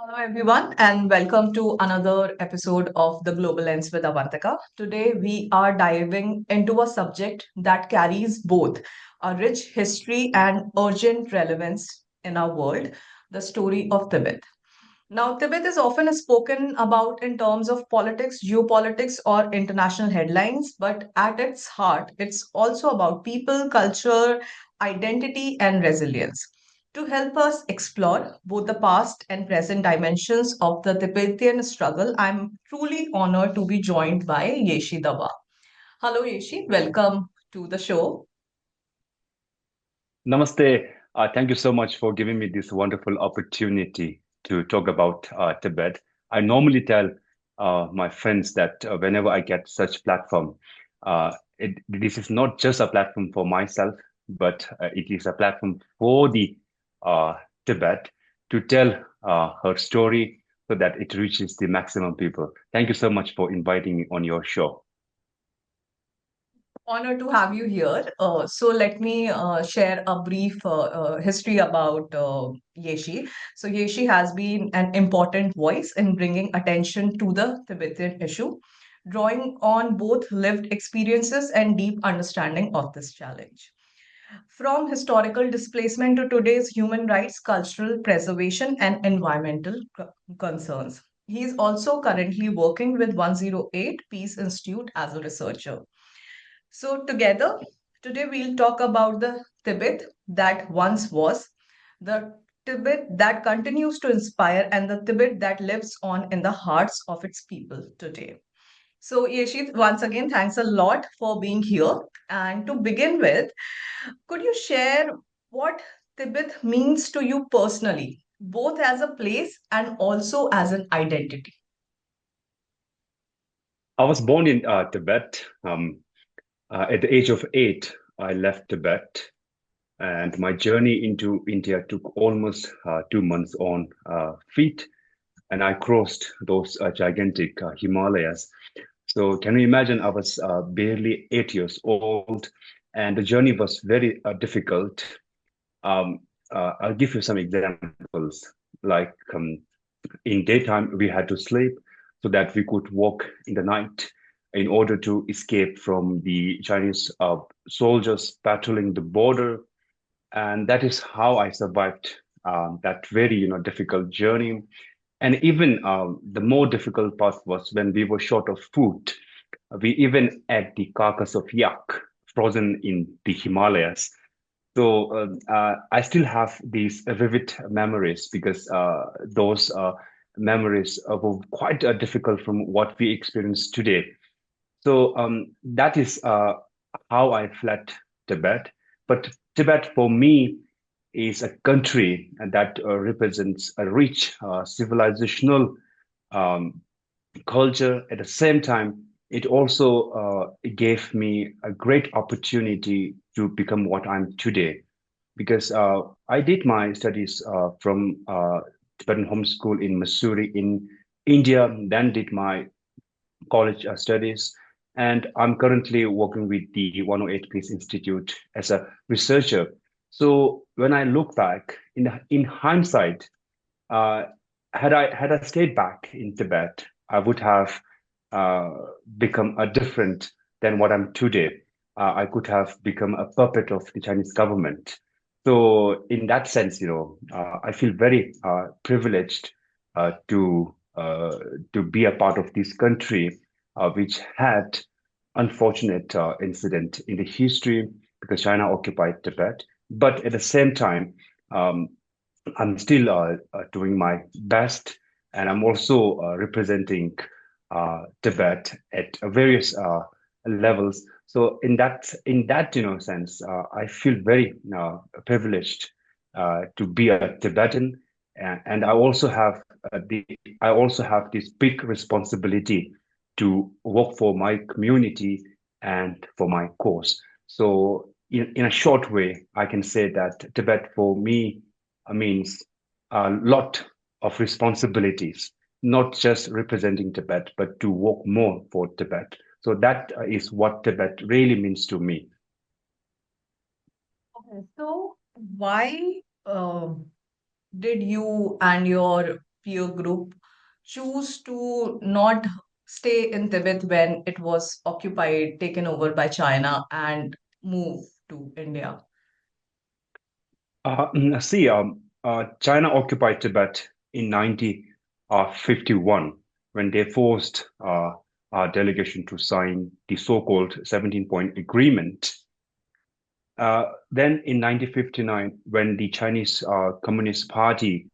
Hello, everyone, and welcome to another episode of The Global Lens with Avantika. Today, we are diving into a subject that carries both a rich history and urgent relevance in our world, the story of Tibet. Now, Tibet is often spoken about in terms of politics, geopolitics, or international headlines, but at its heart, it's also about people, culture, identity, and resilience. To help us explore both the past and present dimensions of the Tibetan struggle, I'm truly honored to be joined by Yeshi Dawa. Hello, Yeshi. Welcome to the show. Namaste. Thank you so much for giving me this wonderful opportunity to talk about Tibet. I normally tell my friends that whenever I get such platform, this is not just a platform for myself, but it is a platform for the uh, Tibet to tell her story so that it reaches the maximum people. Thank you so much for inviting me on your show. Honor to have you here. So let me share a brief history about Yeshi. So Yeshi has been an important voice in bringing attention to the Tibetan issue, drawing on both lived experiences and deep understanding of this challenge. From historical displacement to today's human rights, cultural preservation, and environmental concerns. He is also currently working with 108 Peace Institute as a researcher. So, together, today we'll talk about the Tibet that once was, the Tibet that continues to inspire, and the Tibet that lives on in the hearts of its people today. So, Yeshit, once again, thanks a lot for being here. And to begin with, could you share what Tibet means to you personally, both as a place and also as an identity? I was born in Tibet. At the age of 8, I left Tibet, and my journey into India took almost 2 months on feet, and I crossed those gigantic Himalayas. So, can you imagine? I was barely 8 years old, and the journey was very difficult. Um, I'll give you some examples. Like in daytime, we had to sleep so that we could walk in the night in order to escape from the Chinese soldiers patrolling the border. And that is how I survived that very, difficult journey. And even the more difficult part was when we were short of food. We even ate the carcass of yak frozen in the Himalayas. So I still have these vivid memories because those memories were quite difficult from what we experience today. So that is how I fled Tibet. But Tibet for me is a country that represents a rich civilizational um, culture. At the same time, it also it gave me a great opportunity to become what I'm today. Because I did my studies from Tibetan home school in Missouri in India, then did my college studies, and I'm currently working with the 108 Peace Institute as a researcher. So when I look back in hindsight, uh, had I stayed back in Tibet, I would have uh, become a different than what I'm today. I could have become a puppet of the Chinese government. So in that sense, I feel very privileged to be a part of this country, which had unfortunate incident in the history because China occupied Tibet. But at the same time, um, I'm still doing my best, and I'm also representing Tibet at various levels. So in that sense, I feel very privileged to be a Tibetan, and I also have this big responsibility to work for my community and for my cause. So in a short way, I can say that Tibet for me means a lot of responsibilities, not just representing Tibet, but to work more for Tibet. So that is what Tibet really means to me. Okay, so why did you and your peer group choose to not stay in Tibet when it was occupied, taken over by China, and move to India? See, China occupied Tibet in 1951 when they forced our delegation to sign the so-called 17-point agreement. Then in 1959, when the Chinese Communist Party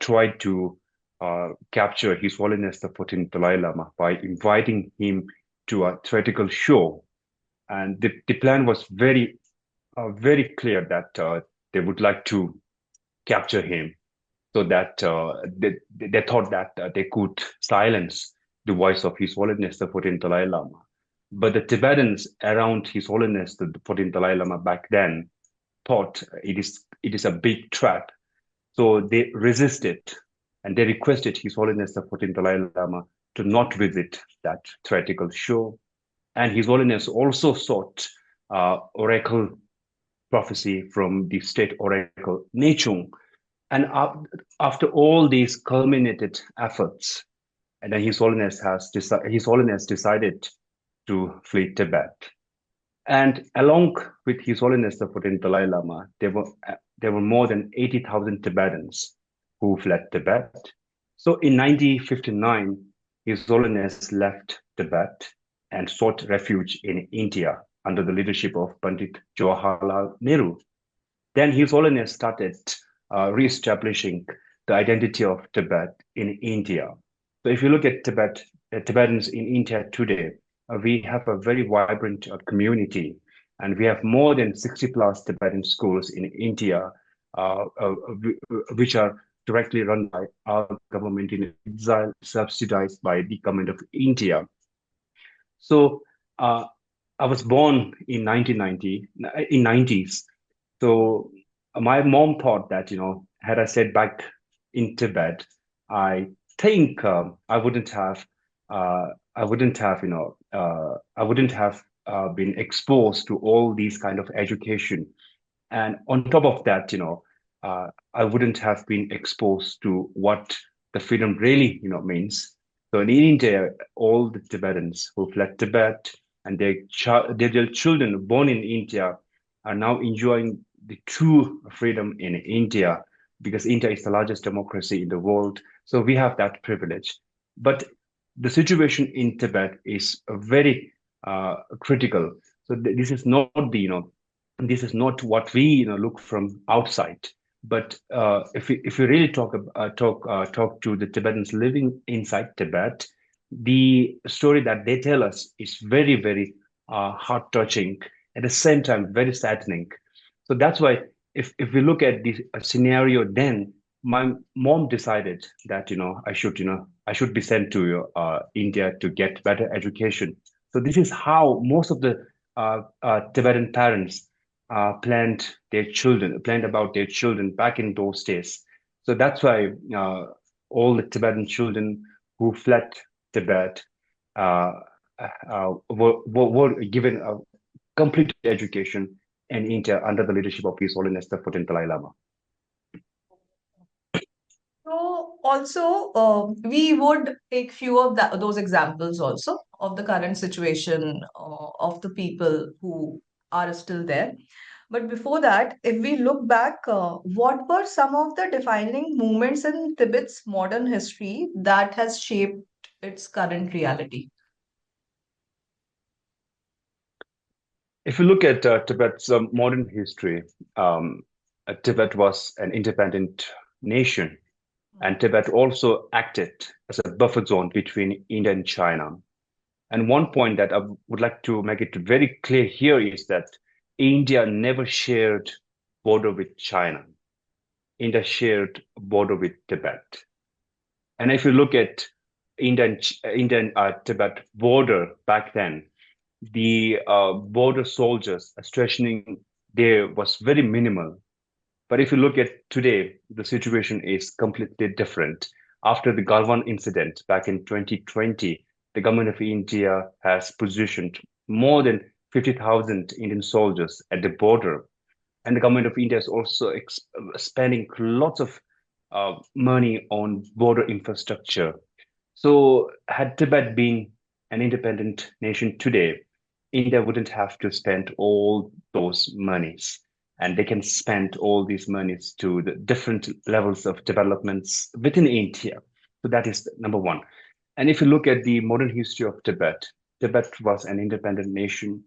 tried to capture His Holiness the 14th Dalai Lama by inviting him to a theatrical show, and the plan was very clear that they would like to capture him so that they thought that they could silence the voice of His Holiness the 14th Dalai Lama. But the Tibetans around His Holiness the 14th Dalai Lama back then thought it is a big trap. So they resisted and they requested His Holiness the 14th Dalai Lama to not visit that theatrical show. And His Holiness also sought oracle prophecy from the state oracle Nechung. And after all these culminated efforts, and then His Holiness decided to flee Tibet. And along with His Holiness the 14th Dalai Lama, there were more than 80,000 Tibetans who fled Tibet. So in 1959, His Holiness left Tibet and sought refuge in India under the leadership of Pandit Jawaharlal Nehru. Then His Holiness started re-establishing the identity of Tibet in India. So if you look at Tibetans in India today, we have a very vibrant community, and we have more than 60 plus Tibetan schools in India, which are directly run by our government in exile, subsidized by the government of India. So uh, I was born in 1990, in 90s. So my mom thought that, had I stayed back in Tibet, I think uh, I wouldn't have, I wouldn't have been exposed to all these kind of education. And on top of that, I wouldn't have been exposed to what the freedom really, means. So in India, all the Tibetans who fled Tibet and their children born in India are now enjoying the true freedom in India because India is the largest democracy in the world. So we have that privilege. But the situation in Tibet is very critical. So this is not this is not what we look from outside. But if we really talk to the Tibetans living inside Tibet, the story that they tell us is very heart touching, at the same time very saddening. So that's why if we look at the scenario, then my mom decided that I should be sent to India to get better education. So this is how most of the Tibetan parents planned about their children back in those days. So that's why all the Tibetan children who fled Tibet were given a complete education in India under the leadership of His Holiness the 14th Dalai Lama. So also, we would take few of those examples also of the current situation of the people who are still there. But before that, if we look back, what were some of the defining moments in Tibet's modern history that has shaped its current reality? If you look at Tibet's modern history, Tibet was an independent nation, and Tibet also acted as a buffer zone between India and China. And one point that I would like to make it very clear here is that India never shared border with China. India shared border with Tibet. And if you look at Indian Tibet border back then, the border soldiers stationing there was very minimal. But if you look at today, the situation is completely different. After the Galwan incident back in 2020, the government of India has positioned more than 50,000 Indian soldiers at the border. And the government of India is also spending lots of money on border infrastructure. So, had Tibet been an independent nation today, India wouldn't have to spend all those monies, and they can spend all these monies to the different levels of developments within India. So that is number one. And if you look at the modern history of Tibet, Tibet was an independent nation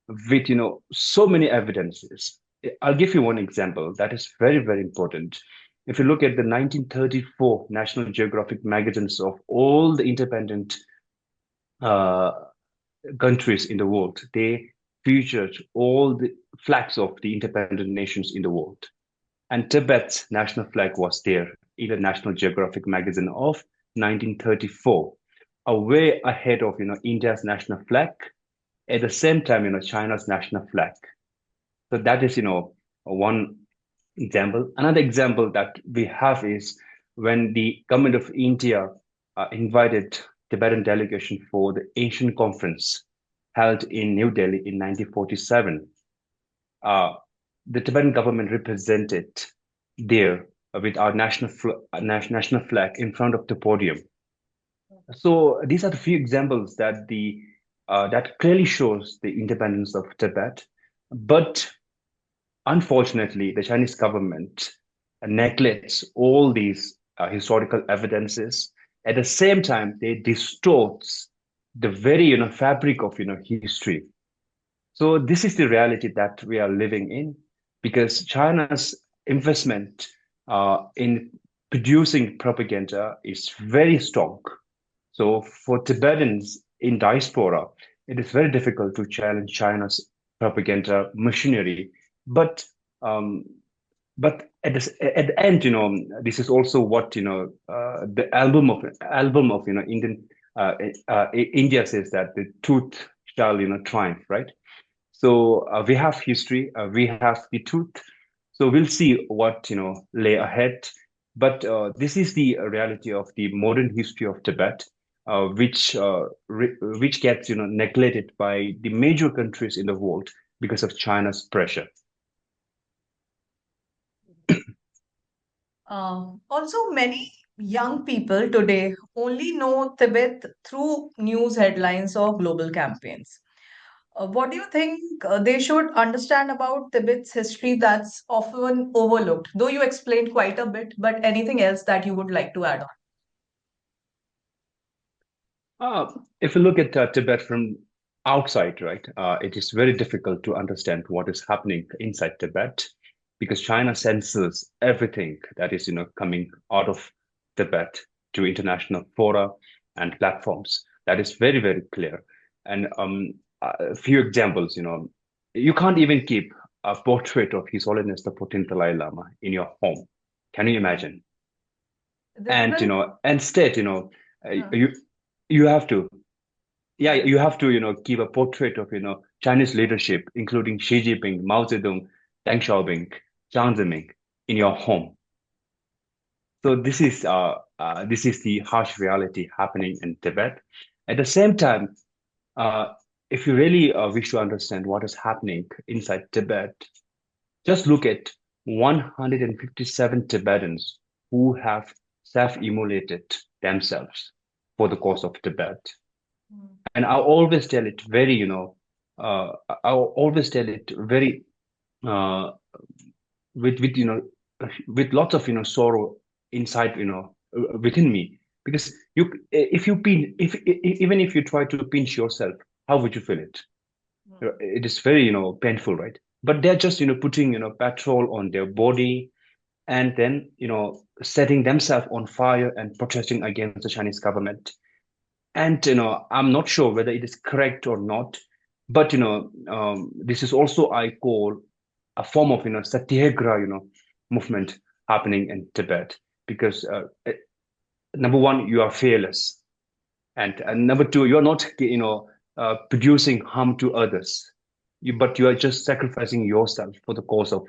with, so many evidences. I'll give you one example that is very, very important. If you look at the 1934 National Geographic magazines of all the independent uh, countries in the world, they featured all the flags of the independent nations in the world. And Tibet's national flag was there in the National Geographic magazine of 1934, way ahead of India's national flag. At the same time, China's national flag. So that is one example. Another example that we have is when the government of India invited Tibetan delegation for the Asian conference held in New Delhi in 1947. Uh, the Tibetan government represented there with our national flag in front of the podium. So these are the few examples that clearly shows the independence of Tibet. But unfortunately, the Chinese government neglects all these historical evidences. At the same time, they distorts the very fabric of history. So this is the reality that we are living in, because China's investment in producing propaganda is very strong. So for Tibetans in diaspora, it is very difficult to challenge China's propaganda machinery. But um, but at the end, this is also what the album of Indian India says, that the truth shall triumph, right? So we have history, we have the truth. So we'll see what lay ahead. But this is the reality of the modern history of Tibet, which gets neglected by the major countries in the world because of China's pressure. Also, many young people today only know Tibet through news headlines or global campaigns. What do you think they should understand about Tibet's history that's often overlooked? Though you explained quite a bit, but anything else that you would like to add on? If you look at Tibet from outside, right, it is very difficult to understand what is happening inside Tibet, because China censors everything that is, coming out of Tibet to international fora and platforms. That is very, very clear. And a few examples, you can't even keep a portrait of His Holiness the 14th Dalai Lama in your home. Can you imagine? This And will, instead, uh, you have to, yeah, yes. you have to, give a portrait of, Chinese leadership, including Xi Jinping, Mao Zedong, Deng Xiaoping, Jiang Zemin, in your home. So this is the harsh reality happening in Tibet. At the same time, uh, if you really wish to understand what is happening inside Tibet, just look at 157 Tibetans who have self-immolated themselves for the cause of Tibet. Mm. And I always tell it very, I always tell it very uh, with with lots of sorrow inside within me, because if you pin if even if you try to pinch yourself, how would you feel it? Mm. It is very painful, right? But they're just putting petrol on their body, and then setting themselves on fire and protesting against the Chinese government. And I'm not sure whether it is correct or not, but this is also, I call, a form of satyagraha movement happening in Tibet, because number one, you are fearless, and number two, you are not producing harm to others, but you are just sacrificing yourself for the cause of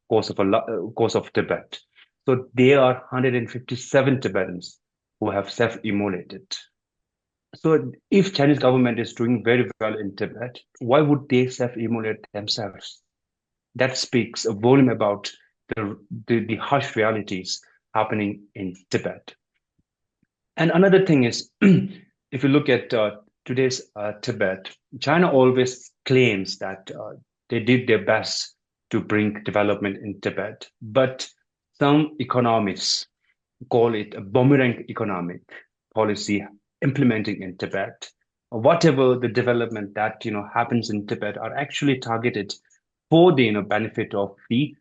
cause of Tibet. So there are 157 Tibetans who have self-immolated. So if Chinese government is doing very well in Tibet, why would they self-immolate themselves? That speaks a volume about the harsh realities happening in Tibet. And another thing is, if you look at today's Tibet, China always claims that they did their best to bring development in Tibet, but some economists call it a boomerang economic policy implementing in Tibet. Whatever the development that happens in Tibet are actually targeted for the benefit of the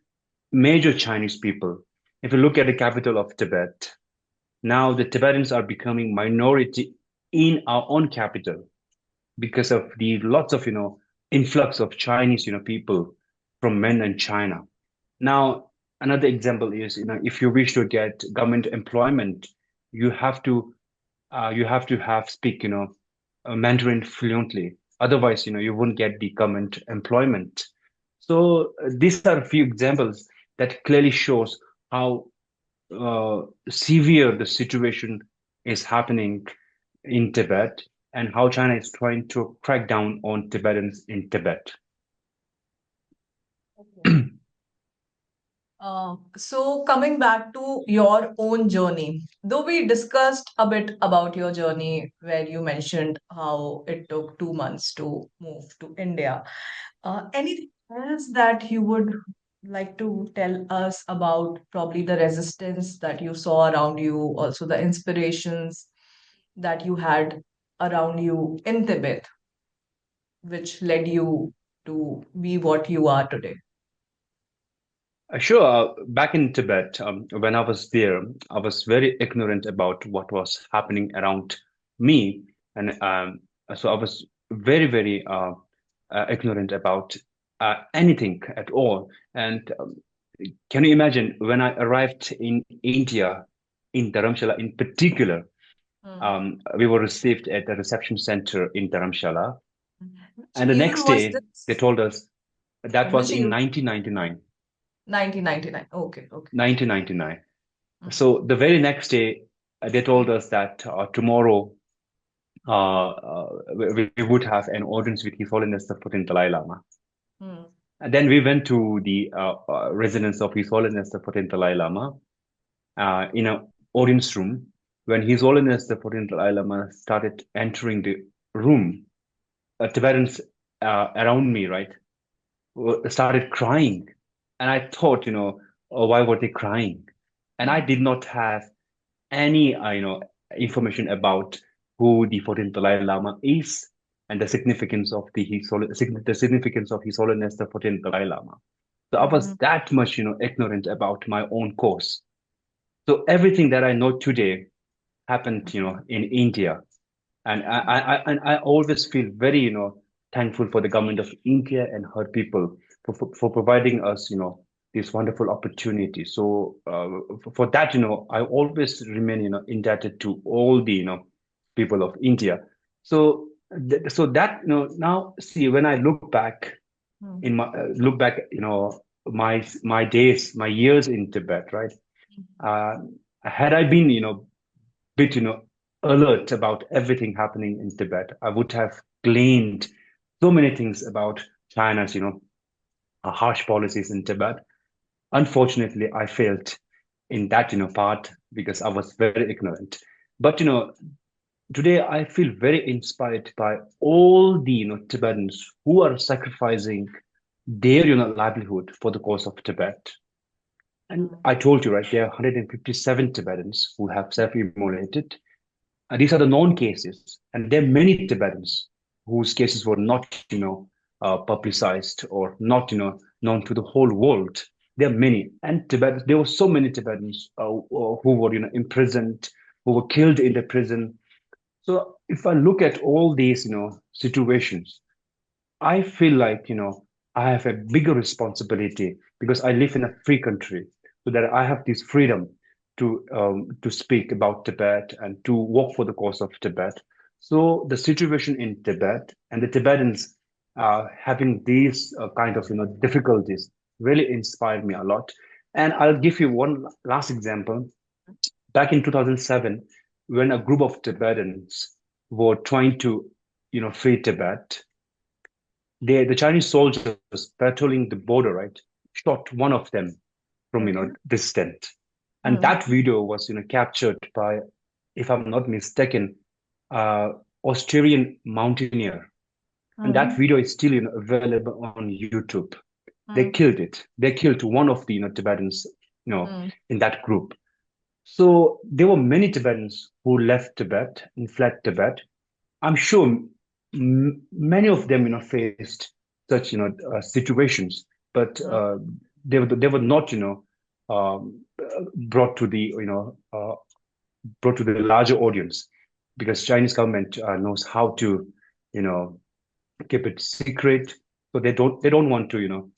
major Chinese people. If you look at the capital of Tibet, now the Tibetans are becoming minority in our own capital because of the lots of influx of Chinese people from mainland China. Now another example is if you wish to get government employment, you have to have speak Mandarin fluently. Otherwise, you won't get the government employment. So these are a few examples that clearly shows how severe the situation is happening in Tibet and how China is trying to crack down on Tibetans in Tibet. Okay. So coming back to your own journey, though we discussed a bit about your journey where you mentioned how it took 2 months to move to India, anything else that you would like to tell us about probably the resistance that you saw around you, also the inspirations that you had around you in Tibet, which led you to be what you are today? Sure. Back in Tibet, when I was there, I was very ignorant about what was happening around me, and so I was very, very ignorant about anything at all. And can you imagine when I arrived in India, in Dharamshala in particular, Hmm. we were received at the reception center in Dharamshala, Which and the year next was day they this? told us that was Which in year? 1999. 1999. Okay, okay. 1999. Mhm. So the very next day, they told us that tomorrow we would have an audience with His Holiness the 14th Dalai Lama. Hmm. And then we went to the residence of His Holiness the 14th Dalai Lama in an audience room. When His Holiness the 14th Dalai Lama started entering the room, Tibetans around me, right, started crying. And I thought, oh, why were they crying? And I Hmm. did not have any information about who the 14th Dalai Lama is and the significance of the significance of His Holiness the 14th Dalai Lama. So I was Hmm. that much ignorant about my own course. So everything that I know today happened in India, and I always feel very thankful for the government of India and her people for providing us this wonderful opportunity. So for that I always remain indebted to all the people of India. So so that now see when I look back Hmm. in my look back my days, my years in Tibet, right? uh, had I been bit, alert about everything happening in Tibet, I would have gleaned so many things about China's, harsh policies in Tibet. Unfortunately, I failed in that, part because I was very ignorant. But, today I feel very inspired by all the, Tibetans who are sacrificing their, livelihood for the cause of Tibet. And Hmm. I told you, right, there are 157 Tibetans who have self-immolated. These are the known cases, and there are many Tibetans whose cases were not, publicized or not, known to the whole world. There are many, and Tibet. There were so many Tibetans who were, imprisoned, who were killed in the prison. So if I look at all these, situations, I feel like, I have a bigger responsibility because I live in a free country, so that I have this freedom to speak about Tibet and to work for the cause of Tibet. So the situation in Tibet and the Tibetans having these kind of difficulties really inspired me a lot. And I'll give you one last example. Back in 2007, when a group of Tibetans were trying to free Tibet, the Chinese soldiers patrolling the border, right, shot one of them from Okay. distant. And Hmm. that video was, captured by, if I'm not mistaken, uh, Australian mountaineer. And that Hmm. video is still, available on YouTube. They Hmm. killed it. They killed one of the, Tibetans, Hmm. in that group. So there were many Tibetans who left Tibet and fled Tibet. I'm sure many of them, faced such, situations, but Hmm. they were not, brought to the, brought to the larger audience because Chinese government knows how to, you know, keep it secret. So they don't want to,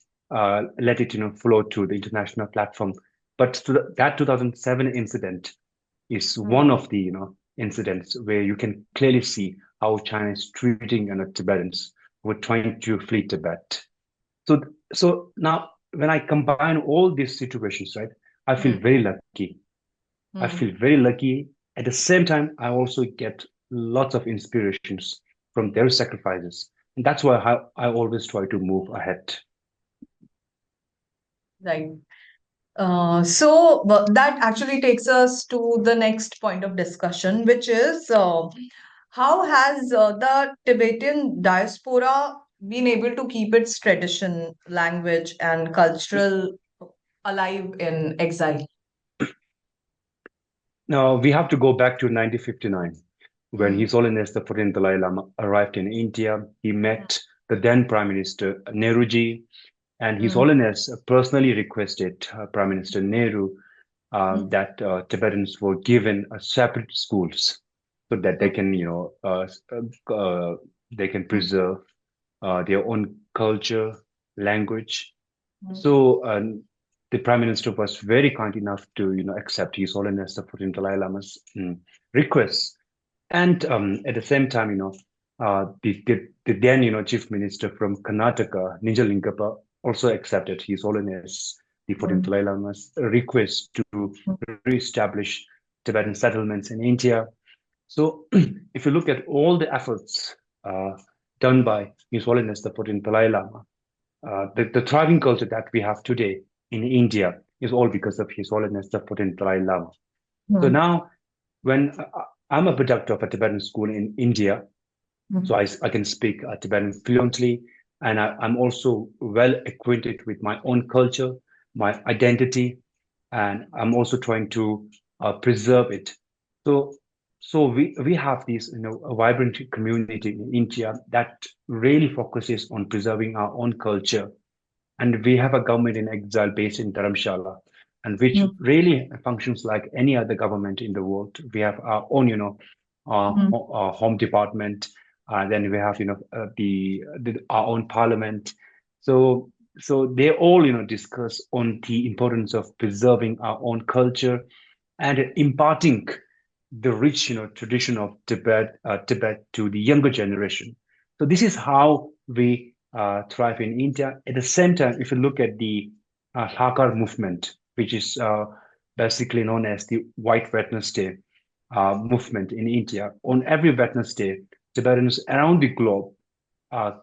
let it, flow to the international platform. But that 2007 incident is Hmm. one of the, incidents where you can clearly see how China is treating, Tibetans who are trying to flee Tibet. So now when I combine all these situations, right, I feel Hmm. very lucky. I feel Hmm. very lucky. At the same time, I also get lots of inspirations from their sacrifices. And that's why I always try to move ahead. Right. That actually takes us to the next point of discussion, which is how has the Tibetan diaspora been able to keep its tradition, language, and cultural alive in exile? Now, we have to go back to 1959 when Mm, His Holiness the 14th Dalai Lama arrived in India. He met the then Prime Minister Nehruji, and His mm, Holiness personally requested Prime Minister Nehru mm, that Tibetans were given separate schools so that they mm, can, they can mm, preserve their own culture, language. mm, So the Prime Minister was very kind enough to, accept His Holiness the 14th Dalai Lama's request. And at the same time, the then, Chief Minister from Karnataka, Ninjalingappa, also accepted His Holiness the 14th mm, Dalai Lama's request to re-establish Tibetan settlements in India. So if you look at all the efforts uh, done by His Holiness the 14th Dalai Lama, the thriving culture that we have today in India is all because of His Holiness the 14th Dalai Lama. So mm, now, when I'm a product of a Tibetan school in India, so mm, I can speak Tibetan fluently, and I'm also well acquainted with my own culture, my identity, and I'm also trying to preserve it. So, so we have this, a vibrant community in India that really focuses on preserving our own culture, and we have a government in exile based in Dharamshala, and which mm, really functions like any other government in the world. We have our own, mm, home department. Then we have, our own parliament. So, so they all, discuss on the importance of preserving our own culture and imparting the rich, tradition of Tibet to the younger generation. So this is how we thrive in India. At the same time, if you look at the Hakar movement, which is basically known as the White Wednesday movement in India, on every Wednesday, Tibetans around the globe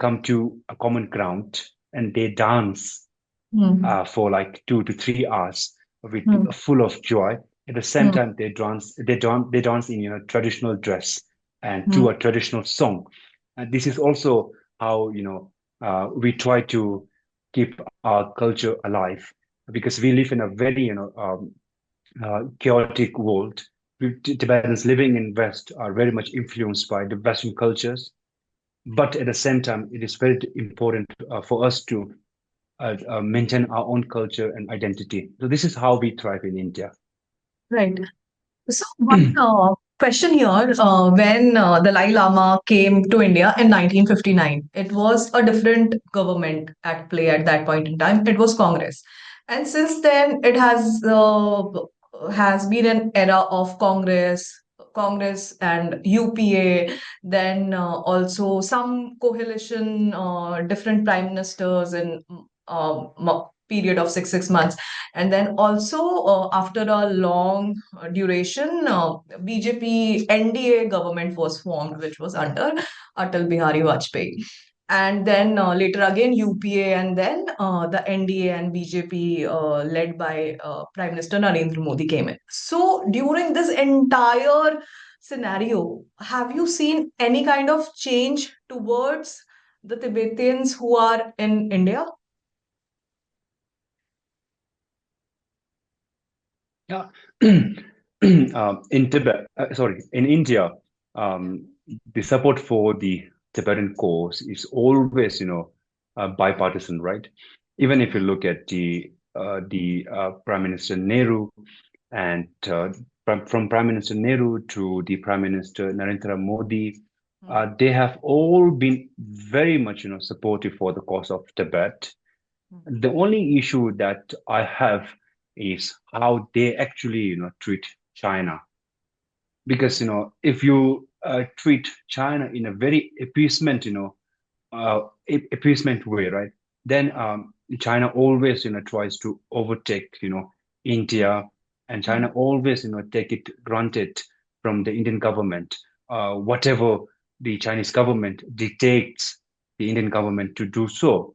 come to a common ground and they dance mm, for like 2 to 3 hours with mm, full of joy. At the same mm, time, they dance in traditional dress and to mm. a traditional song. And this is also how we try to keep our culture alive because we live in a very chaotic world. Tibetans living in West are very much influenced by the Western cultures, but at the same time, it is very important for us to maintain our own culture and identity. So this is how we thrive in India. Right. So one question here, when the Dalai Lama came to India in 1959, it was a different government at play at that point in time. It was Congress, and since then it has been an era of Congress and UPA. Then also some coalition, different prime ministers in period of six months, and then also after a long duration, BJP NDA government was formed, which was under Atal Bihari Vajpayee. and then later again UPA, and then the NDA and BJP led by Prime Minister Narendra Modi came in. So during this entire scenario, have you seen any kind of change towards the Tibetans who are in India? Yeah. In Tibet, sorry, in India, um, the support for the Tibetan cause is always, bipartisan, right? Even if you look at the Prime Minister Nehru and from Prime Minister Nehru to the Prime Minister Narendra Modi, Mm, they have all been very much, supportive for the cause of Tibet. mm, The only issue that I have is how they actually, treat China. Because, mm, if you treat China in a very appeasement, appeasement way, right? Then China always, tries to overtake, India, and mm, China always, take it granted from the Indian government, whatever the Chinese government dictates the Indian government to do so.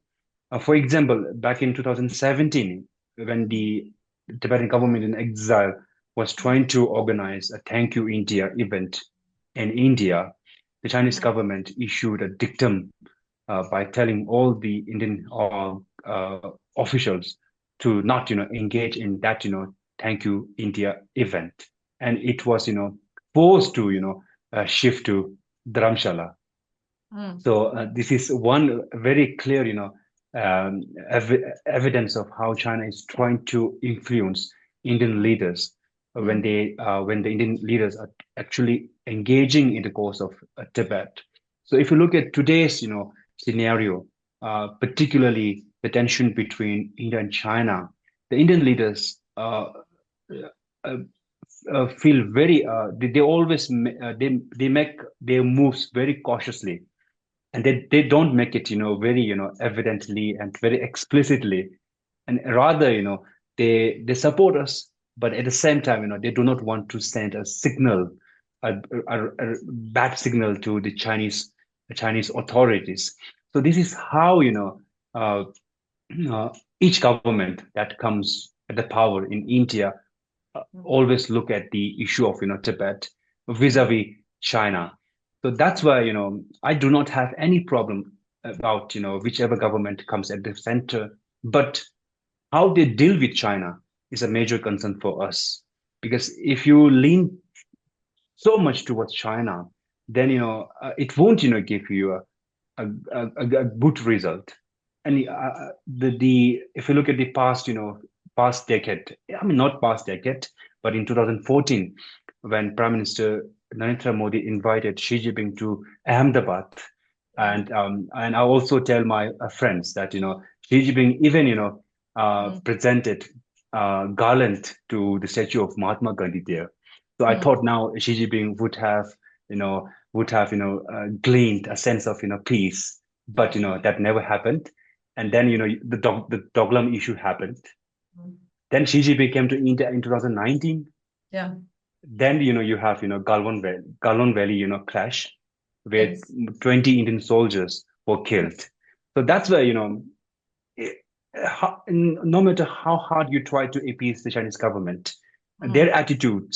For example, back in 2017, when mm, the Tibetan government in exile was mm, trying to organize a Thank You India event in India, the Chinese mm, government issued a dictum by telling all the Indian officials to not, engage in that, Thank You India event, and it was, forced to, shift to Dharamshala. mm, So this is one very clear, evidence of how China is trying to influence Indian mm, leaders mm, when the Indian leaders are actually engaging in the cause of Tibet. So if you look at today's, scenario, particularly the tension between India and China, the Indian leaders uh, feel very they always they make their moves very cautiously, and they don't make it very evidently and very explicitly, and rather they support us, but at the same time they do not want to send a signal, a bad signal to the Chinese authorities. So this is how uh, uh, each government that comes at the power in India mm, always look at the issue of Tibet mm, vis-a-vis China. So that's why I do not have any problem about whichever government comes at the center, but how they deal with China is a major concern for us. Because if you lean so much towards China, then it won't give you a good result. And the if you look at the past, past decade, I mean not past decade, but in 2014, when Prime Minister Narendra Modi invited Xi Jinping to Ahmedabad, mm, and I also tell my friends that Xi Jinping even mm, presented garland to the statue of Mahatma Gandhi there. So I mm, thought now Xi Jinping would have gleaned a sense of peace, but mm, that never happened. And then the Doglam issue happened. mm. Then Xi Jinping came to India in 2019. Yeah. Then you have Galwan Valley clash where Yes. 20 Indian soldiers were Mm, killed. So that's where eh, no matter how hard you try to appease the Chinese government, their mm, attitude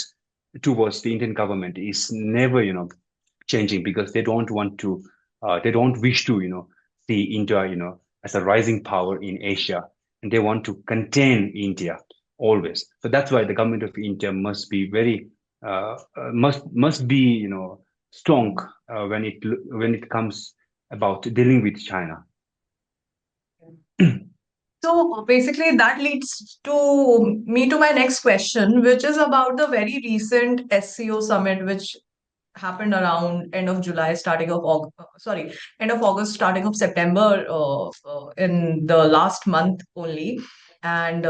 towards the Indian government is never, changing, because they don't wish to, see India, as a rising power in Asia, and they want to contain India always. So that's why the government of India must be very, must be, strong mm. when it comes about dealing with China. So basically, that leads to me to my next question, which is about the very recent SCO summit, which happened around end of July, starting of August, sorry, end of August, starting of September, in the last month only, and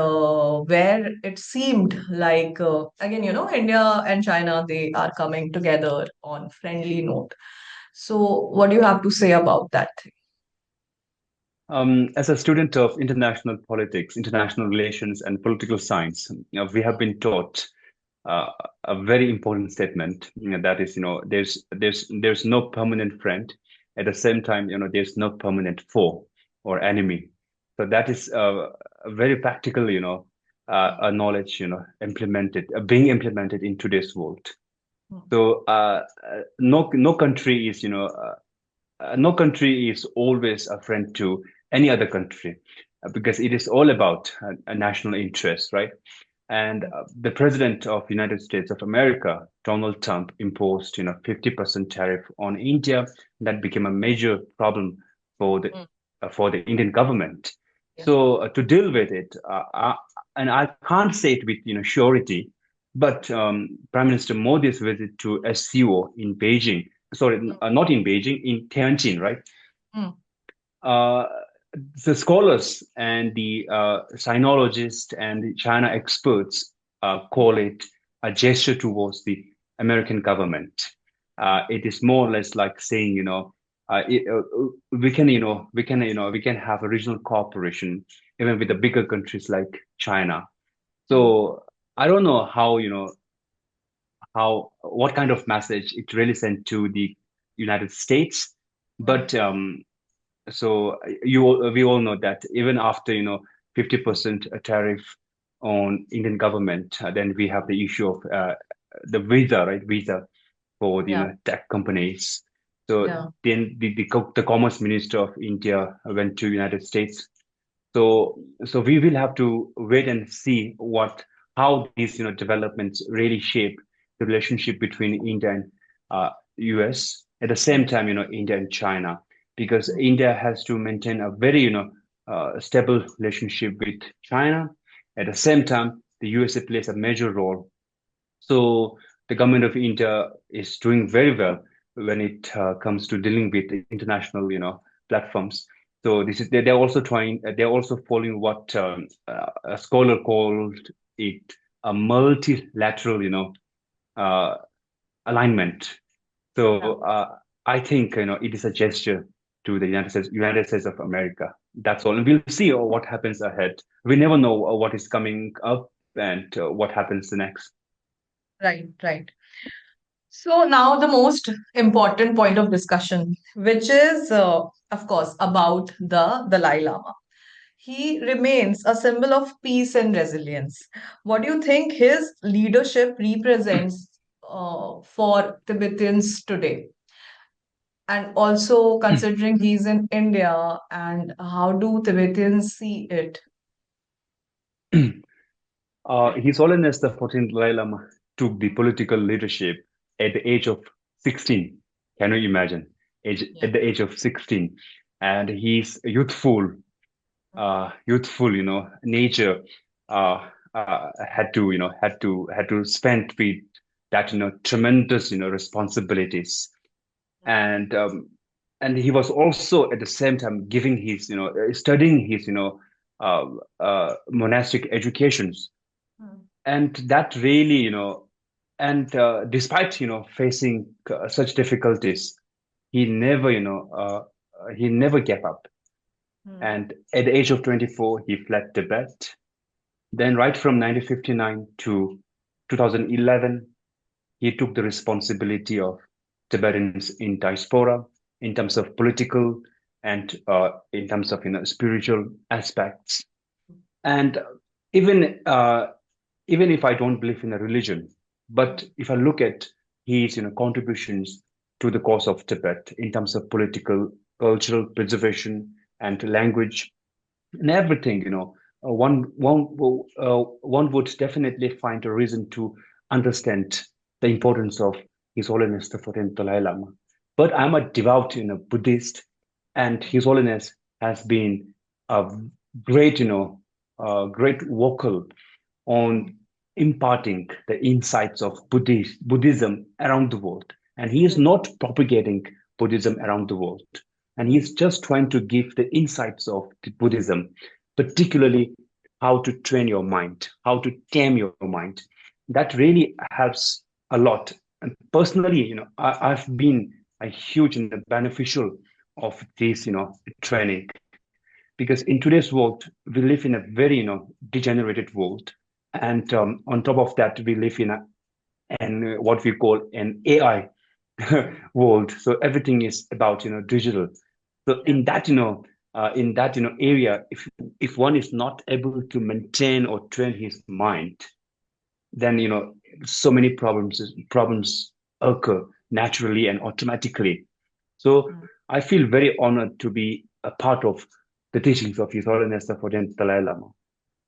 where it seemed like again, India and China, they are coming together on friendly note. So, what do you have to say about that thing? As a student of international politics, international relations, and political science, we have been taught uh, a very important statement, that is, there's no permanent friend At the same time, there's no permanent foe or enemy. So that is a very practical, mm, a knowledge, being implemented in today's world. mm, So no country is, no country is always a friend to any other country because it is all about a national interest, right? And mm, the president of United States of America, Donald Trump, imposed 50% tariff on India. That became a major problem for mm. the Indian government. Yeah. So to deal with it, and I can't say it with surety, but Prime Minister Modi's visit to SCO in Beijing, sorry, Mm, not in Beijing, in Tianjin, right? mm, Uh, the scholars and the sinologists and the China experts call it a gesture towards the American government. It is more or less like saying, we can, we can have a regional cooperation even with the bigger countries like China. mm, So I don't know how, what kind of message it really sent to the United States, mm, but we all know that even after 50% tariff on Indian government, then we have the issue of the visa, right? Visa for the yeah, tech companies. So yeah, then the Commerce Minister of India went to United States. So we will have to wait and see how these developments really shape the relationship between India and US. At the same mm, time, India and China, because mm, India has to maintain a very stable relationship with China. At the same time, the USA plays a major role. So the government of India is doing very well when it comes to dealing with the international, platforms. So this is they're also trying. They're also following what a scholar called it a multilateral, uh, alignment. yeah. So I think it is a gesture to the United States of America. That's all, and we'll see what happens ahead. We never know what is coming up and what happens next. Right, right. So now the most important point of discussion, which is, of course, about the Dalai Lama. He remains a symbol of peace and resilience. What do you think his leadership represents for Tibetans today? And also considering he's in India, and how do Tibetans see it? His Holiness the 14th Dalai Lama took the political leadership at the age of 16. Can you imagine? Yeah. At the age of 16. And his youthful, nature had to spend with that, tremendous, responsibilities. And he was also at the same time giving his, studying his, monastic educations, Mm, and that really and despite facing such difficulties, he never he never gave up. mm, And at the age of 24 he fled Tibet. Then right from 1959 to 2011 he took the responsibility of Tibetans in diaspora in terms of political and in terms of spiritual aspects. And even even if I don't believe in a religion, but mm, if I look at his contributions to the cause of Tibet in terms of political, cultural preservation and language and everything, one would definitely find a reason to understand the importance of His Holiness the 14th Dalai Lama. But I'm a devout, Buddhist, and His Holiness has been a great, great vocal on mm, imparting the insights of Buddhism around the world. And he is right. not propagating Buddhism around the world. And he Mm, is just trying to give the insights of the Buddhism, particularly how to train your mind, how to tame your mind. That really helps a lot. And personally, I've been a huge beneficial of this, training, because in today's world we live in a very degenerated world, and on top of that we live in what we call an AI world. So everything is about, digital. So Yeah. in that, area, if one is not able to maintain or train his mind, then, so many problems occur naturally and automatically. So Mm, I feel very honored to be a part of the teachings of His Holiness the 14th Dalai Lama.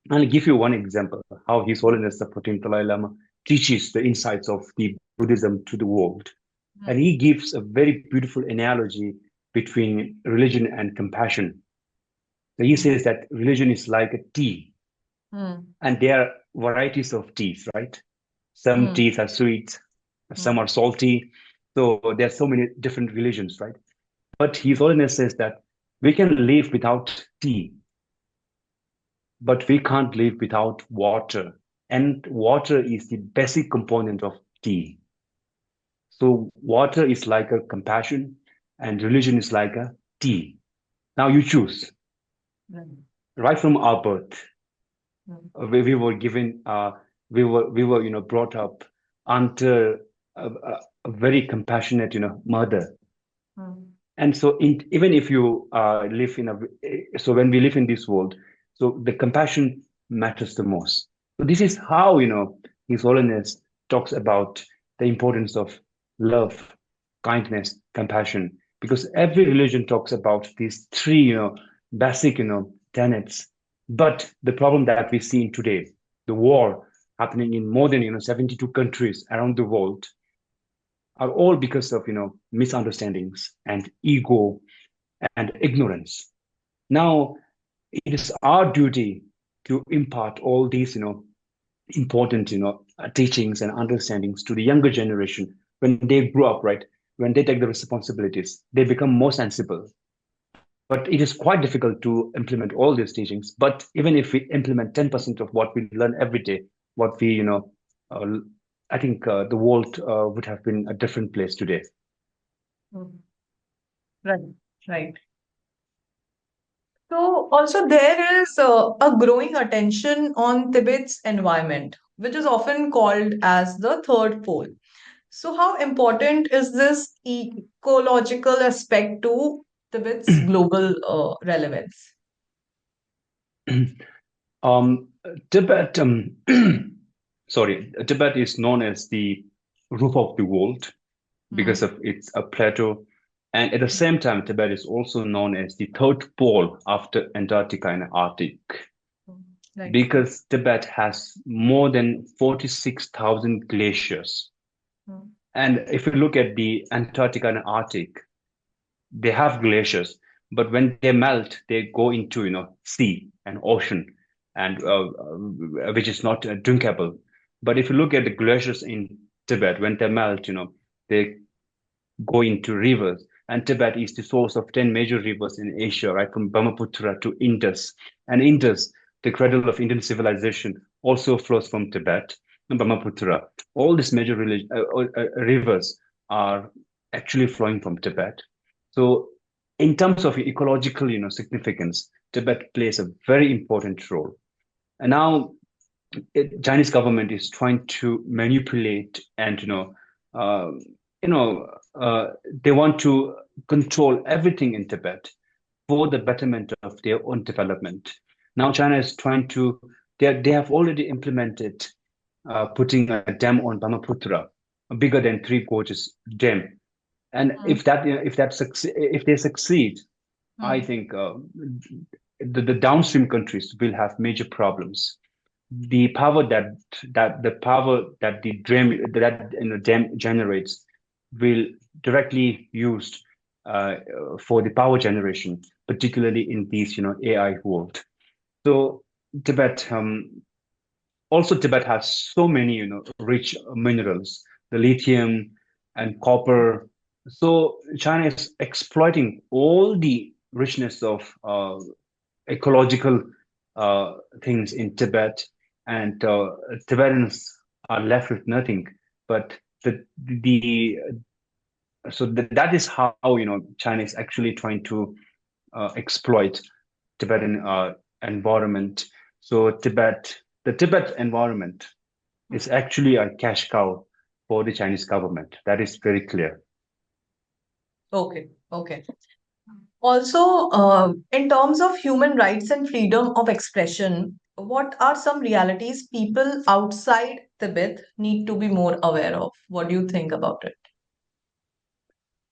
I'll give you one example how His Holiness the 14th Dalai Lama teaches the insights of the Buddhism to the world. And mm, he gives a very beautiful analogy between religion and compassion. So he mm, says that religion is like a tea, mm, and there are varieties of teas, right? Some mm, teas are sweet, some mm, are salty. So there are so many different religions, right? But His Holiness says that we can live without tea, but we can't live without water. And water is the basic component of tea. So water is like a compassion, and religion is like a tea. Now you choose. mm, Right from our birth, mm, we were given, we were, brought up under a very compassionate, mother. mm, And so, even if you live in so when we live in this world, so the compassion matters the most. So this is how, His Holiness talks about the importance of love, kindness, compassion, because every religion talks about these three, basic, tenets. But the problem that we see in today, the war happening in more than, 72 countries around the world, are all because of, misunderstandings and ego and ignorance. Now, it is our duty to impart all these, important, teachings and understandings to the younger generation when they grow up, right? When they take the responsibilities, they become more sensible. But it is quite difficult to implement all these teachings. But even if we implement 10% of what we learn every day, what we, uh, I think the world would have been a different place today. mm. Right, right. So also there is a growing attention on Tibet's environment, which is often called as the third pole. So how important is this ecological aspect to Tibet's global relevance? Um, Tibet, Tibet is known as the roof of the world because Hmm. of its a plateau. And at the same time, Tibet is also known as the third pole after Antarctica and Arctic Right. because Tibet has more than 46,000 glaciers. Hmm. And if you look at the Antarctica and Arctic, they have glaciers, but when they melt, they go into, sea and ocean, and which is not drinkable. But if you look at the glaciers in Tibet, when they melt, they go into rivers. And Tibet is the source of 10 major rivers in Asia, right from Brahmaputra to Indus. And Indus, the cradle of Indian civilization, also flows from Tibet and Brahmaputra. All these major rivers are actually flowing from Tibet. So, in terms of ecological, significance, Tibet plays a very important role. And now Chinese government is trying to manipulate and uh, you know uh, they want to control everything in Tibet for the betterment of their own development. Now China is trying to they have already implemented putting a dam on Brahmaputra, bigger than three gorges dam. And Hmm. if they succeed, I Hmm. think the downstream countries will have major problems. The power that the dam generates will directly used uh, for the power generation, particularly in these AI world. So Tibet also Tibet has so many rich minerals, the lithium and copper. So China is exploiting all the richness of ecological uh, things in Tibet, and Tibetans are left with nothing. But the that is how China is actually trying to exploit Tibetan environment. So the Tibet environment is actually a cash cow for the Chinese government. That is very clear. Okay, okay. Also, in terms of human rights and freedom of expression, what are some realities people outside Tibet need to be more aware of? What do you think about it?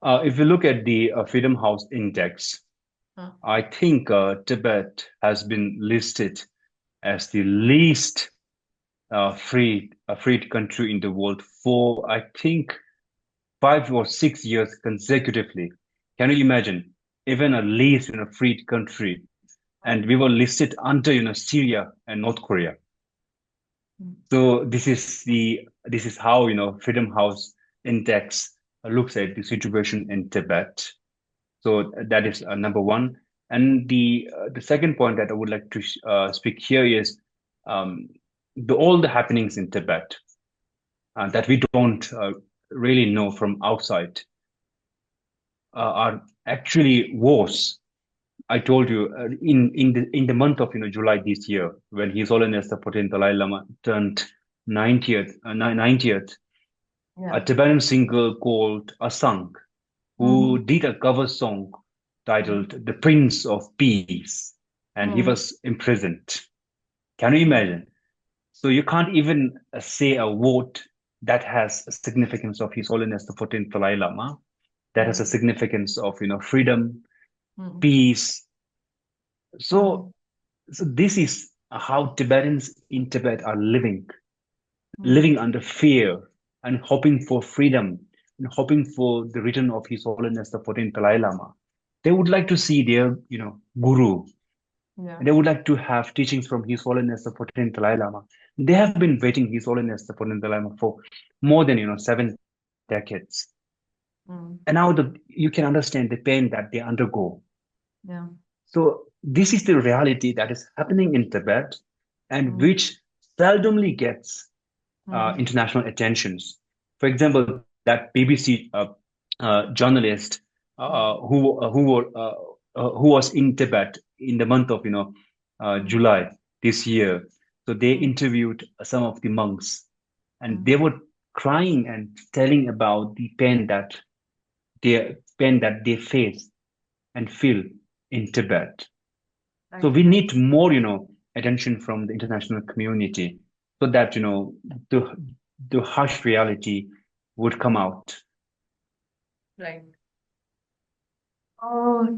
If you look at the Freedom House Index, Huh. I think Tibet has been listed as the least freed country in the world for, I think, 5 or 6 years consecutively. Can you imagine? Even a least freed country, and we were listed under Syria and North Korea. Mm. So this is how Freedom House Index looks at the situation in Tibet. So that is number one. And the second point that I would like to speak here is um, all the happenings in Tibet that we don't really know from outside are actually worse. I told you in the month of July this year, when His Holiness the 14th Dalai Lama turned 90th, a Yeah. Tibetan singer called Asang, who Mm-hmm. did a cover song Mm. titled "The Prince of Peace," and he Mm. was imprisoned. Can you Mm. imagine? So you can't even say a word that has a significance of His Holiness the 14th Dalai Lama, that has a Mm. significance of freedom, Mm. peace. Mm. So so this is how Tibetans in Tibet are Mm. living under fear and hoping for freedom and hoping for the return of His Holiness the 14th Dalai Lama. They would like to see their, guru. Yeah. And they would like to have teachings from His Holiness the 14th Dalai Lama. They have been waiting His Holiness the 14th Dalai Lama for more than 7 decades. Mm. And now you can understand the pain that they undergo. Yeah. So this is the reality that is happening in Tibet, and Mm. which seldomly gets Mm. international attentions. For example, that BBC journalist Mm. who was in Tibet in the month of Mm. July this year. So they Mm. interviewed some of the monks, and Mm. they were crying and telling about the pain that they face and feel in Tibet. So Right. we need more, attention from the international community so that, the the harsh reality would come out. Right.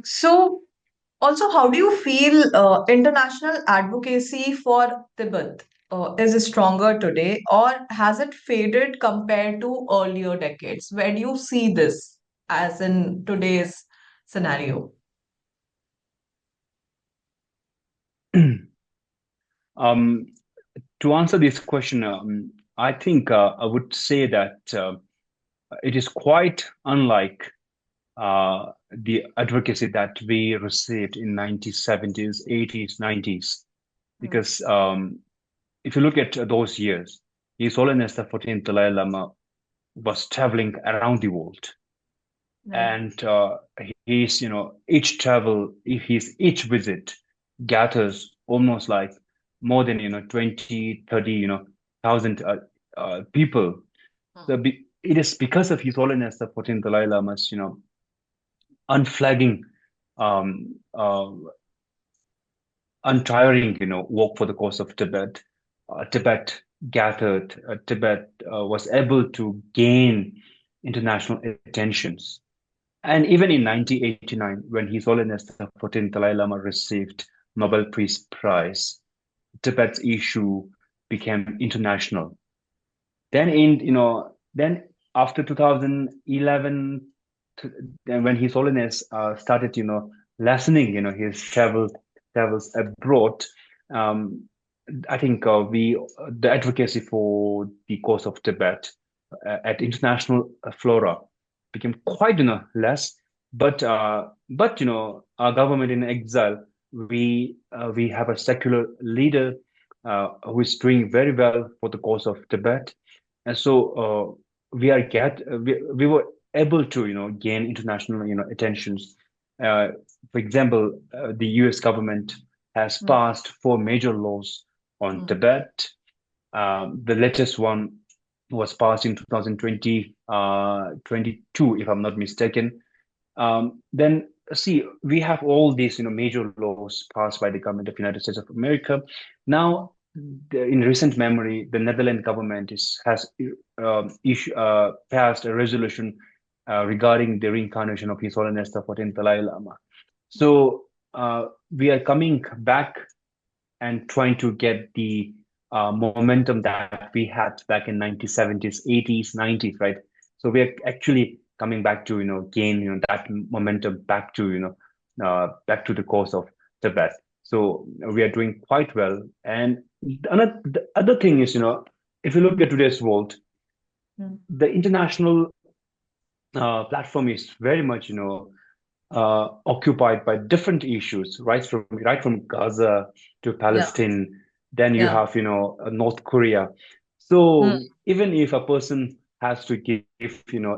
So also, how do you feel international advocacy for Tibet is stronger today, or has it faded compared to earlier decades? Where do you see this as in today's scenario? Um, to answer this question, I think I would say that it is quite unlike the advocacy that we received in 1970s, 80s, 90s. Hmm. Because if you look at those years, His Holiness the 14th Dalai Lama was traveling around the world. Right. And each visit gathers almost like more than 20, 30 thousand people. Hmm. It is because of His Holiness the 14th Dalai Lama's unflagging, um, uh, untiring work for the cause of Tibet. Tibet gathered. Tibet was able to gain international attentions. And even in 1989, when His Holiness the 14th Dalai Lama received Nobel Peace Prize, Tibet's issue became international. Then after 2011, then when His Holiness started, lessening, his travels abroad, um, I think the advocacy for the cause of Tibet at international flora became quite less. But our government in exile, we have a secular leader who is doing very well for the cause of Tibet, and so we were able to gain international attentions. Uh, for example, the U.S. government has Hmm. passed four major laws on Hmm. Tibet. The latest one was passed in 2020, 22, if I'm not mistaken. Then see, we have all these, major laws passed by the government of United States of America. Now, in recent memory, the Netherlands government has passed a resolution regarding the reincarnation of His Holiness the 14th Dalai Lama. So we are coming back and trying to get the momentum that we had back in 1970s, 80s, 90s, right? So we are actually coming back to, gain, that momentum back to, back to the course of Tibet. So we are doing quite well. And the other thing is, if you look at today's world, Mm. the international platform is very much, occupied by different issues, right from Gaza to Yeah, Palestine. Then you yeah. have, North Korea. Mm. So even if a person has to give,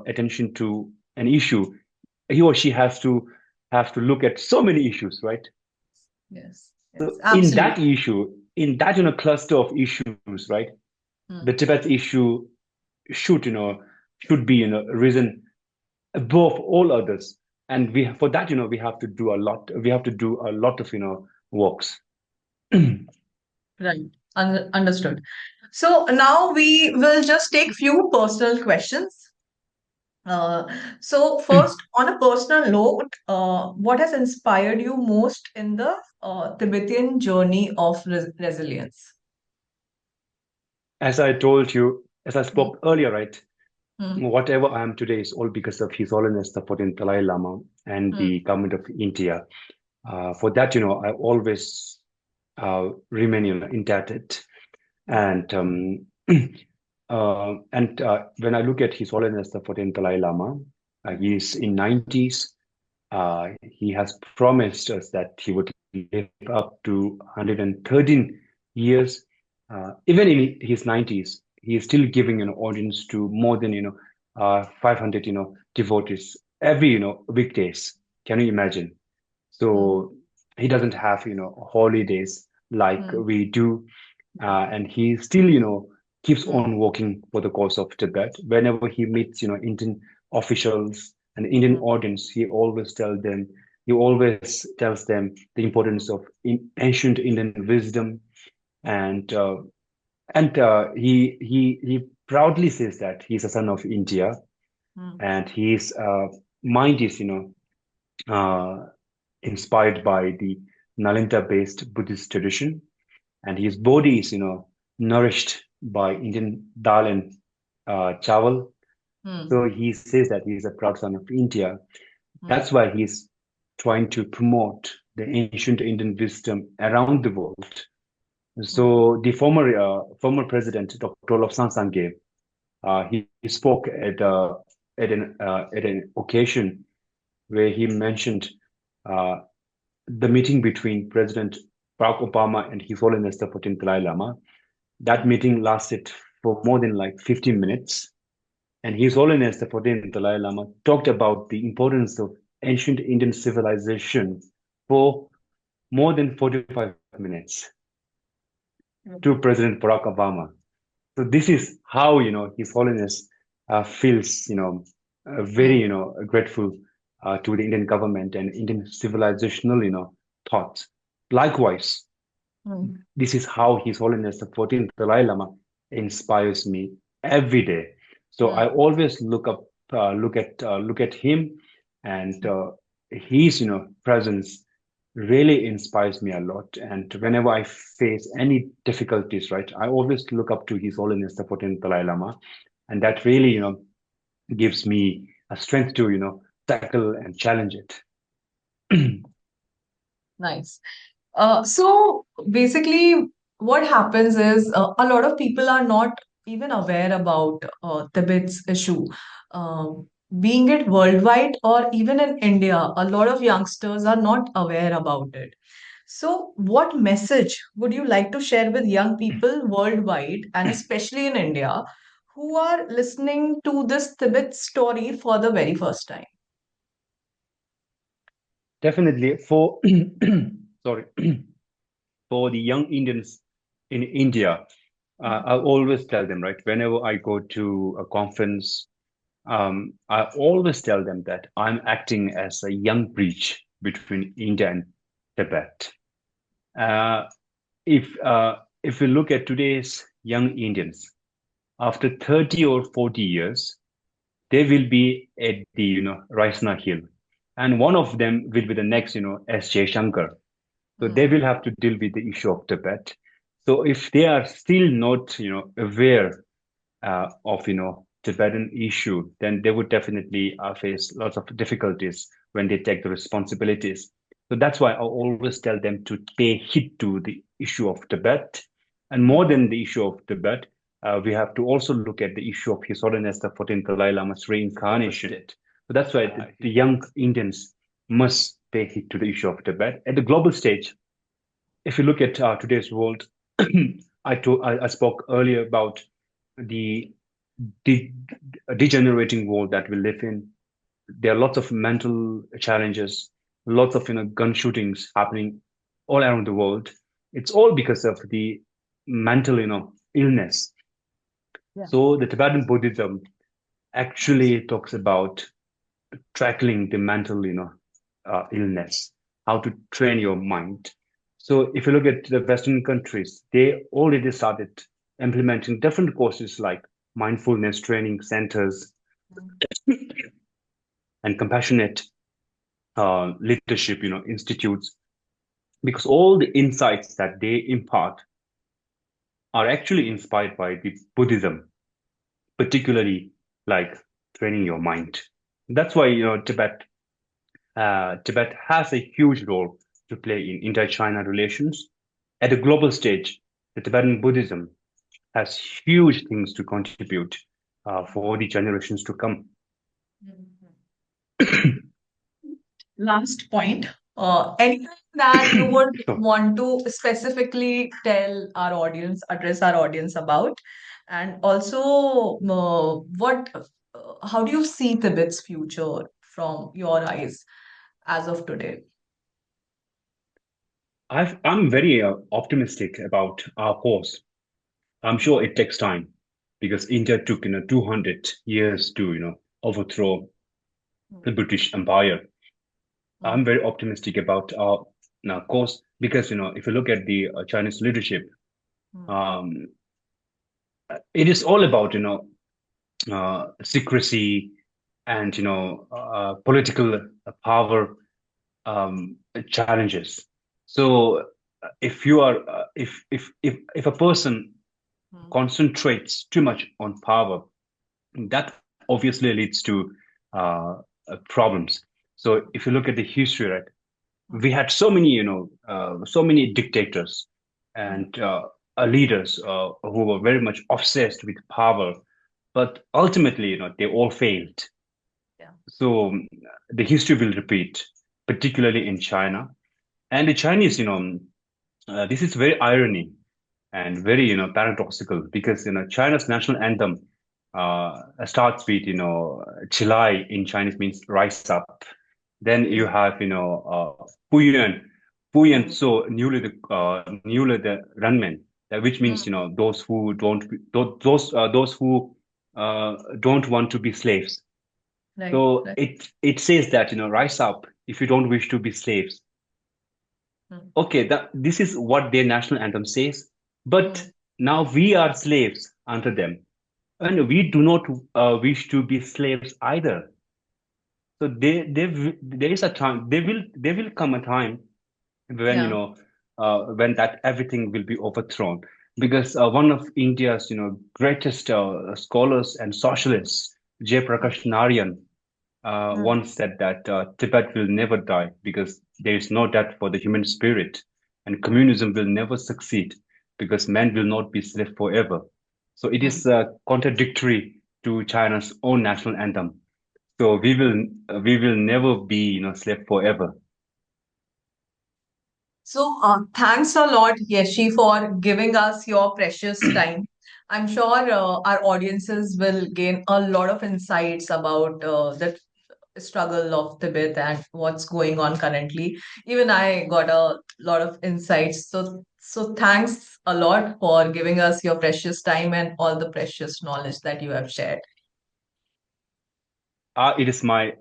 attention to an issue, he or she has to look at so many issues, right? Yes, yes, So absolutely. in that, cluster of issues, right? Mm. The Tibet issue should, should be, risen above all others. And we for that, we have to do a lot. We have to do a lot of, works. Right. Understood. So now we will just take few personal questions. Uh, so first, on a personal note, what has inspired you most in the Tibetan journey of resilience? As I told you, as I Mm, spoke earlier, right? mm, Whatever I am today is all because of His Holiness the 14th Dalai Lama and mm, the government of India. For that, I always remain, indebted. And when I look at His Holiness the 14th Dalai Lama, he is in 90s. He has promised us that he would live up to 113 years. Even in his 90s, he is still giving an audience to more than 500 devotees every weekdays. Can you imagine? mm, So he doesn't have holidays like mm, we do, and he still keeps mm, on working for the cause of Tibet. Whenever he meets Indian officials and Indian mm, audience, he always tells them the importance of ancient Indian wisdom, and he proudly says that he's a son of India, mm, and his mind is uh, inspired by the Nalinta-based Buddhist tradition, and his body is nourished by Indian dal and chawal. mm, So he says that he is a proud son of India. mm, That's why he's trying to promote the ancient Indian wisdom around the world. mm, So the former president, Dr. Lobsang Sangye, he spoke at an occasion where he mentioned uh, the meeting between President Barack Obama and His Holiness the 14th Dalai Lama. That mm, meeting lasted for more than like 15 minutes. And His Holiness the 14th Dalai Lama talked about the importance of ancient Indian civilization for more than 45 minutes to mm, President Barack Obama. So this is how, His Holiness feels, very, mm, grateful to the Indian government and Indian civilizational, thoughts. Likewise, mm, this is how His Holiness the 14th Dalai Lama inspires me every day. So I mm, always look at him, and his presence really inspires me a lot. And whenever I face any difficulties, right, I always look up to His Holiness the 14th Dalai Lama, and that really gives me a strength to tackle and challenge it. nice. So basically, what happens is a lot of people are not even aware about Tibet's issue. Being it worldwide or even in India, a lot of youngsters are not aware about it. So, what message would you like to share with young people worldwide and especially in India who are listening to this Tibet story for the very first time? Definitely for sorry, for the young Indians in India, Mm, I always tell them, right, whenever I go to a conference I always tell them that I'm acting as a young bridge between India and Tibet. Uh, if we look at today's young Indians, after 30 or 40 years, they will be at the Raisna Hill, and one of them will be the next S. J. Shankar. So they Hmm. will have to deal with the issue of Tibet. So if they are still not aware of Tibetan issue, then they would definitely face lots of difficulties when they take the responsibilities. So that's why I always tell them to pay heed to the issue of Tibet, and more Hmm. than the issue of Tibet, we have to also look at the issue of His Holiness the 14th Dalai Lama's reincarnation. So that's why the young Indians must pay heed to the issue of Tibet at the global stage. If you look at today's world, I spoke earlier about the de degenerating world that we live in. There are lots of mental challenges, lots of gun shootings happening all around the world. It's all because of the mental illness. Yeah. So the Tibetan Buddhism actually talks about tackling the mental illness, how to train your mind. So if you look at the Western countries, they already started implementing different courses like mindfulness training centers and compassionate leadership, institutes, because all the insights that they impart are actually inspired by the Buddhism, particularly like training your mind. That's why Tibet has a huge role to play in India-China relations. At a global stage, the Tibetan Buddhism has huge things to contribute for the generations to come. Mhm. Last point. Anything that you would Sure. want to specifically tell our audience, address our audience about? And also, how do you see Tibet's future from your eyes as of today? I'm very optimistic about our cause. I'm sure it takes time because India took 200 years to overthrow the British Empire. I'm very optimistic about our now cause because if you look at the Chinese leadership, um, it is all about secrecy and political power challenges. So if you are if a person concentrates too much on power, that obviously leads to problems. So if you look at the history, right, we had so many so many dictators and leaders who were very much obsessed with power, but ultimately they all failed. Yeah. So the history will repeat, particularly in China. And the Chinese, this is very irony and very, paradoxical because, China's national anthem starts with, Chilai in Chinese means rise up. Then you have, Puyan, Puyan, so newly the runmen, which means, those who don't, those who don't want to be slaves. Right, So right. it says that, rise up if you don't wish to be slaves. Mm. Okay, that this is what their national anthem says, but Mm. now we are slaves under them, and we do not wish to be slaves either. So there is a time there will come a time when Yeah. when that everything will be overthrown because one of India's greatest scholars and socialists, J. Mm. Prakash Narayan, Mm. once said that Tibet will never die because there is no death for the human spirit, and communism will never succeed because man will not be slave forever. So it Mm. is contradictory to China's own national anthem. So we will never be slave forever. So, thanks a lot, Yeshi, for giving us your precious time. I'm sure our audiences will gain a lot of insights about the struggle of Tibet and what's going on currently. Even I got a lot of insights. So thanks a lot for giving us your precious time and all the precious knowledge that you have shared. It is my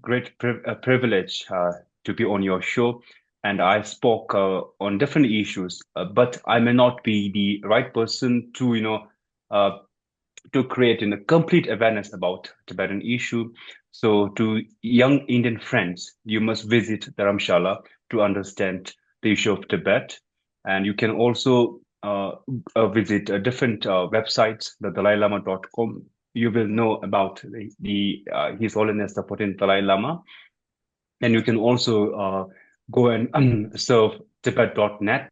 great privilege to be on your show, and I spoke on different issues, but I may not be the right person to, uh, to create a complete awareness about Tibetan issue. So, to young Indian friends, you must visit Dharamshala to understand the issue of Tibet, and you can also visit different websites, the DalaiLama.com. You will know about the His Holiness the 14th Dalai Lama, and you can also go and surf tibet.net.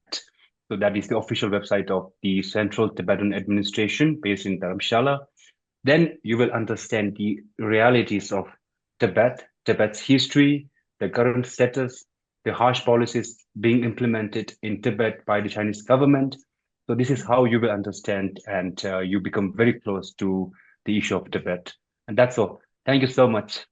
So that is the official website of the Central Tibetan Administration based in Dharamshala. Then you will understand the realities of Tibet, Tibet's history, the current status, the harsh policies being implemented in Tibet by the Chinese government. So this is how you will understand, and you become very close to the issue of Tibet. And that's all. Thank you so much.